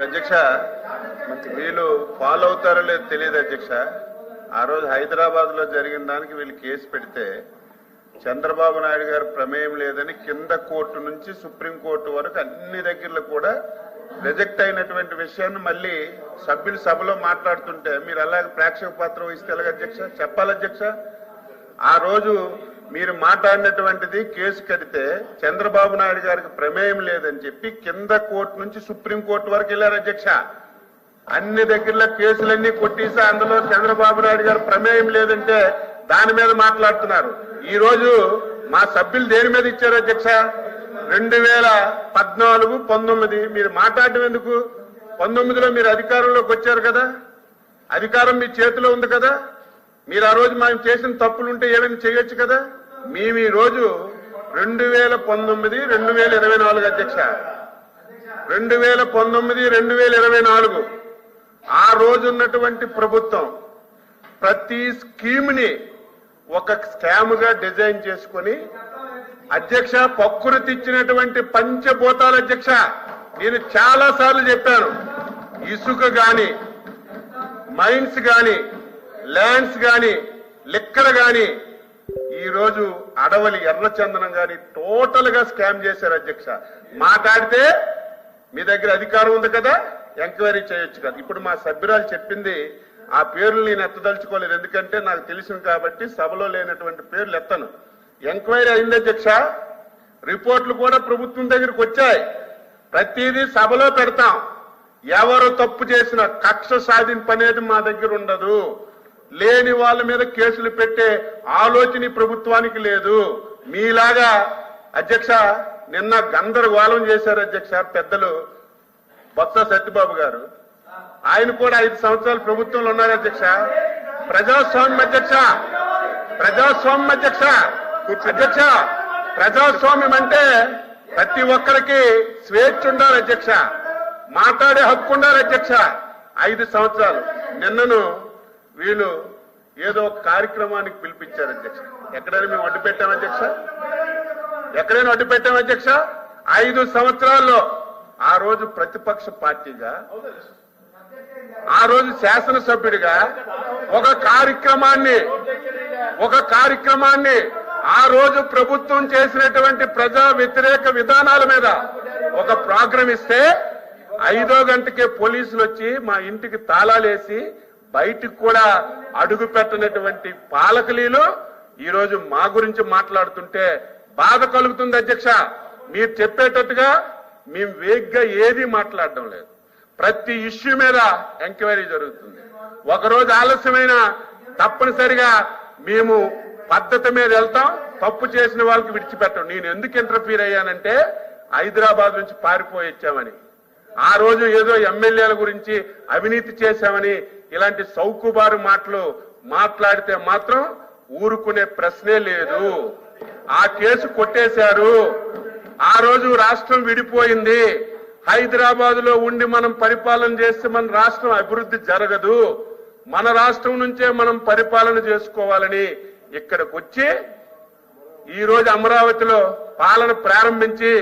అధ్యక్ష వీళ్ళు ఫాలో అవుతారో లేదో తెలియదు అధ్యక్ష. ఆ రోజు హైదరాబాద్ లో జరిగిన దానికి వీళ్ళు కేసు పెడితే చంద్రబాబు నాయుడు గారు ప్రమేయం లేదని కింద కోర్టు నుంచి సుప్రీంకోర్టు వరకు అన్ని దగ్గరలో కూడా రిజెక్ట్ అయినటువంటి విషయాన్ని మళ్ళీ సభ్యులు సభలో మాట్లాడుతుంటే మీరు అలాగే ప్రేక్షక పాత్ర వహిస్తే ఎలాగ అధ్యక్ష? చెప్పాలి అధ్యక్ష. ఆ రోజు మీరు మాట్లాడినటువంటిది కేసు కడితే చంద్రబాబు నాయుడు గారికి ప్రమేయం లేదని చెప్పి కింద కోర్టు నుంచి సుప్రీంకోర్టు వరకు వెళ్లారు అధ్యక్ష. అన్ని దగ్గరలో కేసులన్నీ కొట్టేసి అందులో చంద్రబాబు నాయుడు గారు ప్రమేయం లేదంటే దాని మీద మాట్లాడుతున్నారు. ఈ రోజు మా సభ్యులు దేని మీద ఇచ్చారు అధ్యక్ష? 2014-19 మీరు మాట్లాడడం ఎందుకు? 19లో మీరు అధికారంలోకి వచ్చారు కదా, అధికారం మీ చేతిలో ఉంది కదా, మీరు ఆ రోజు మేము చేసిన తప్పులుంటే ఏమైనా చేయొచ్చు కదా. మేము ఈ రోజు 2019-2024 అధ్యక్ష, 2019-2024 ఆ రోజు ఉన్నటువంటి ప్రభుత్వం ప్రతి స్కీమ్ ని ఒక స్కామ్ గా డిజైన్ చేసుకుని అధ్యక్ష ప్రకృతి ఇచ్చినటువంటి పంచభూతాలు అధ్యక్ష. నేను చాలా సార్లు చెప్పాను, ఇసుక గాని, మైన్స్ గాని, ల్యాండ్స్ గాని, లిక్కర్ గాని, ఈ రోజు అడవలి ఎర్రచందనం గాని టోటల్ గా స్కామ్ చేశారు అధ్యక్ష. మాట్లాడితే మీ దగ్గర అధికారం ఉంది కదా, ఎంక్వైరీ చేయొచ్చు కదా. ఇప్పుడు మా సభ్యురాలు చెప్పింది ఆ పేర్లు నేను ఎత్తదలుచుకోలేదు, ఎందుకంటే నాకు తెలిసింది కాబట్టి సభలో లేనటువంటి పేర్లు ఎత్తను. ఎంక్వైరీ అయింది అధ్యక్ష, రిపోర్ట్లు కూడా ప్రభుత్వం దగ్గరికి వచ్చాయి. ప్రతిదీ సభలో పెడతాం. ఎవరు తప్పు చేసిన కక్ష సాధింపు అనేది మా దగ్గర ఉండదు. లేని వాళ్ళ మీద కేసులు పెట్టే ఆలోచన ప్రభుత్వానికి లేదు. మీలాగా అధ్యక్ష నిన్న గందరగోళం చేశారు అధ్యక్ష పెద్దలు బొత్స సత్యబాబు గారు. ఆయన కూడా 5 సంవత్సరాలు ప్రభుత్వంలో ఉన్నారు అధ్యక్ష. ప్రజాస్వామ్యం అధ్యక్ష, ప్రజాస్వామ్యం అధ్యక్ష. అధ్యక్ష ప్రజాస్వామ్యం అంటే ప్రతి ఒక్కరికి స్వేచ్ఛ ఉండాలి అధ్యక్ష, మాట్లాడే హక్కు ఉండాలి అధ్యక్ష. 5 సంవత్సరాలు నిన్నను వీళ్ళు ఏదో ఒక కార్యక్రమానికి పిలిపించారు అధ్యక్ష. ఎక్కడైనా మేము అడ్డు పెట్టాం అధ్యక్ష? ఎక్కడైనా అడ్డు పెట్టాం అధ్యక్ష? 5 సంవత్సరాల్లో ఆ రోజు ప్రతిపక్ష పార్టీగా, ఆ రోజు శాసనసభ్యుడిగా ఒక కార్యక్రమాన్ని ఆ రోజు ప్రభుత్వం చేసినటువంటి ప్రజా వ్యతిరేక విధానాల మీద ఒక ప్రోగ్రాం ఇస్తే 5వ గంటకే పోలీసులు వచ్చి మా ఇంటికి తాళాలేసి బయటికి కూడా అడుగు పెట్టినటువంటి పాలకులీలు ఈ రోజు మా గురించి మాట్లాడుతుంటే బాధ కలుగుతుంది అధ్యక్ష. మీరు చెప్పేటట్టుగా మేము వేగ్గా ఏది మాట్లాడడం లేదు. ప్రతి ఇష్యూ మీద ఎంక్వైరీ జరుగుతుంది. ఒకరోజు ఆలస్యమైన తప్పనిసరిగా మేము పద్ధతి మీద వెళ్తాం. తప్పు చేసిన వాళ్ళకి విడిచిపెట్టం. నేను ఎందుకు ఇంటర్ఫీర్ అయ్యానంటే హైదరాబాద్ నుంచి పారిపోయి వచ్చామని, ఆ రోజు ఏదో ఎమ్మెల్యేల గురించి అవినీతి చేశామని ఇలాంటి సౌకుబారు మాటలు మాట్లాడితే మాత్రం ఊరుకునే ప్రశ్నే లేదు. ఆ కేసు కొట్టేశారు. ఆ రోజు రాష్ట్రం విడిపోయింది. హైదరాబాద్ లో ఉండి మనం పరిపాలన చేస్తే మన రాష్ట్రం అభివృద్ధి జరగదు. మన రాష్ట్రం నుంచే మనం పరిపాలన చేసుకోవాలని ఇక్కడికి వచ్చి ఈ రోజు అమరావతిలో పాలన ప్రారంభించి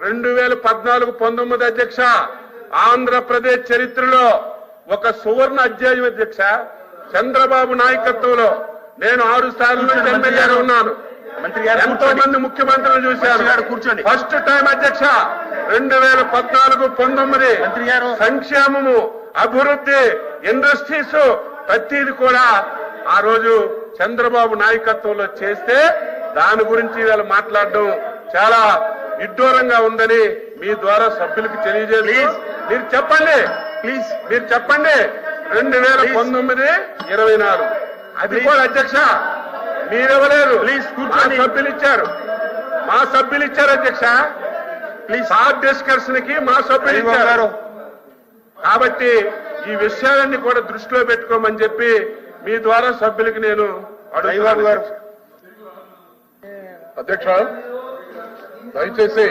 2014-19 అధ్యక్ష ఆంధ్రప్రదేశ్ చరిత్రలో ఒక సువర్ణ అధ్యాయం అధ్యక్ష. చంద్రబాబు నాయకత్వంలో నేను 6 సార్లు నుంచి ఎమ్మెల్యేగా ఉన్నాను. ఎంతో మంది ముఖ్యమంత్రులు చూశాను. ఫస్ట్ టైం అధ్యక్ష 2014-19 సంక్షేమము, అభివృద్ధి, ఇండస్ట్రీస్ ప్రతిది కూడా ఆ రోజు చంద్రబాబు నాయకత్వంలో చేస్తే దాని గురించి వీళ్ళు మాట్లాడడం చాలా విడ్డూరంగా ఉందని మీ ద్వారా సభ్యులకు తెలియజేసి మీరు చెప్పండి ప్లీజ్, మీరు చెప్పండి 2019-24 అది కూడా అధ్యక్ష మీరెవలేరు, సభ్యులు ఇచ్చారు, మా సభ్యులు ఇచ్చారు అధ్యక్ష. ప్లీజ్ హార్డ్ డిస్కషన్ కి మా సభ్యులు ఇచ్చారు. కాబట్టి ఈ విషయాలన్నీ కూడా దృష్టిలో పెట్టుకోమని చెప్పి మీ ద్వారా సభ్యులకి నేను అడుగుతున్నాను. అధ్యక్ష దయచేసి